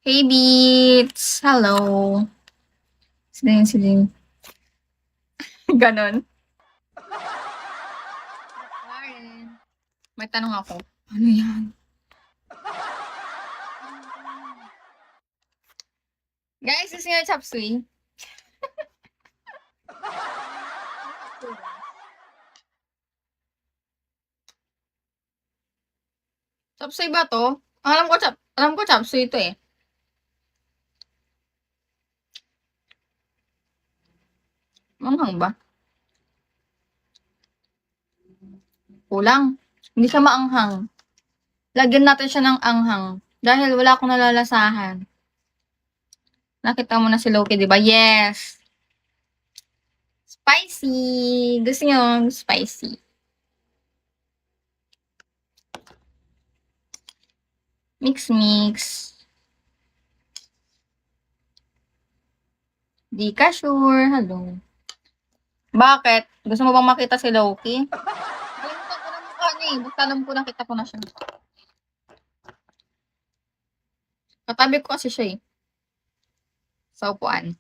Hey Beats! Hello! Siling. Ganon. Karen. May tanong ako. Ano yan? Guys, gusto nyo chop suey? Chop suey ba to? Alam ko chop suey to eh. Manghang ba? Kulang. Hindi siya maanghang. Lagyan natin siya ng anghang. Dahil wala akong nalalasahan. Nakita mo na si Loki, di ba? Yes! Spicy! Gusto nyo spicy? Mix. Di ka sure. Hello. Bakit? Gusto mo bang makita si Loki? Nakalimutan ko na mukha niya eh. Basta alam ko nakita ko na siya. Katabi ko kasi siya eh. Sa upuan.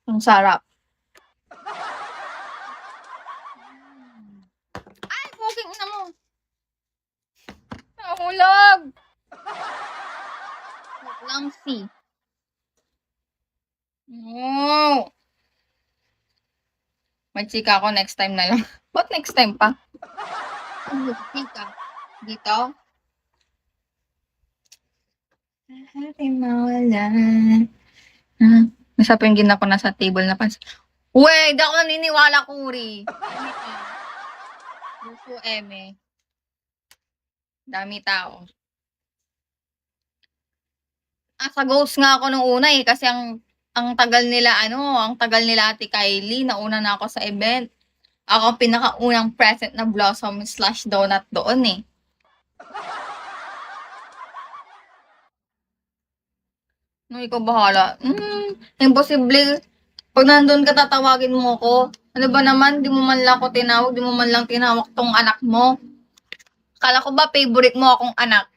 Ang sarap. Ay, puking ina mo. Nahulog. Clumsy. No. May chika ako next time na lang. What next time pa? Chika. Dito? Happy mawala. Nasa pinggin ako na sa table na pas. Uwe, di ako naniniwala, Kuri. Dami ka. Gusto eme. Dami tao. Sa ghost nga ako nung una eh, kasi ang tagal nila Ate Kylie, nauna na ako sa event. Ako ang pinakaunang present na blossom/donut doon eh. No, ikaw bahala. Imposible. Pag nandun ka, tatawagin mo ko. Ano ba naman, di mo man lang ako tinawag, di mo man lang tinawag tong anak mo. Kala ko ba favorite mo akong anak?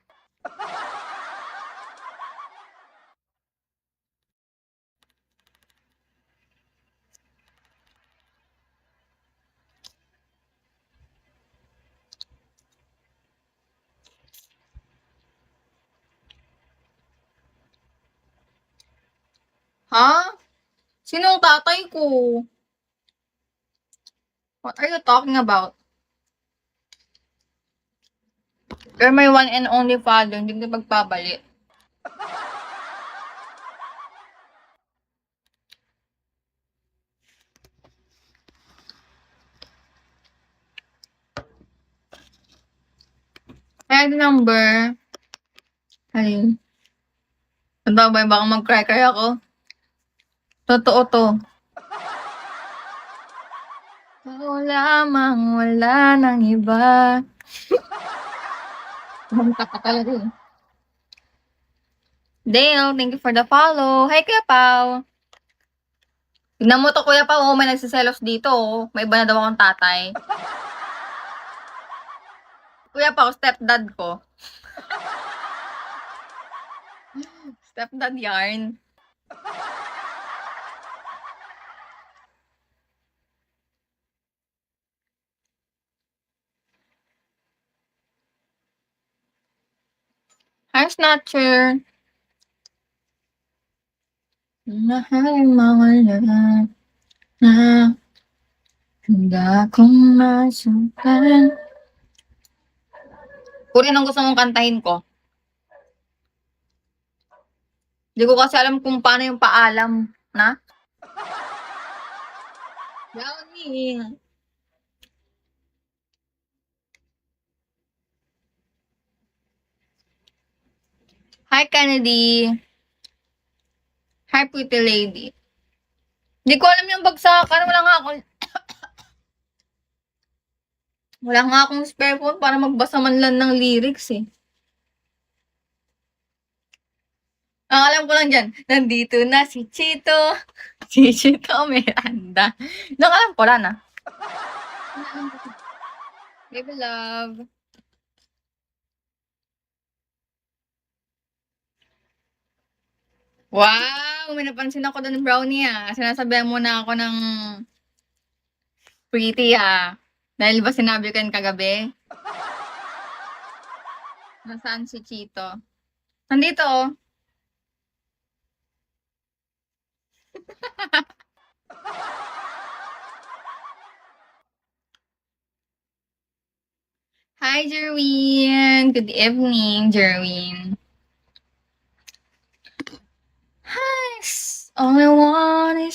Ha? Sinong tatay ko? What are you talking about? You're my one and only father, hindi ka magpabalik. Kaya the number. Ayun. Ano ba, baka mag-cry ako? Totoo to. Ikaw lamang, wala nang iba. Kumanta ka talaga eh. Dale, thank you for the follow. Hi, Kuya Pao. Tignan mo to, Kuya Pao. May nagsiselos dito. May iba na daw akong tatay. Kuya Pao, stepdad ko. Stepdad yarn. Hi, Snatcher. Mahal mga lahat na handa kong masukan. Kung anong gusto mong kantahin ko. Hindi ko kasi alam kung paano yung paalam na. Downy. Hi, Kennedy. Hi, pretty lady. Hindi ko alam yung bagsakan. Wala nga akong spare phone para magbasa man lang ng lyrics eh. Ang alam ko lang dyan, nandito na si Chito. Si Chito Miranda. Nang alam ko lang ah. Baby love. Wow! May napansin ako doon, brownie, Sinasabihan mo na ako ng pretty, Dahil ba sinabi ko yan kagabi? Nasaan si Chito? Nandito, oh. Hi, Jerwin. Good evening, Jerwin. Hi. All I want is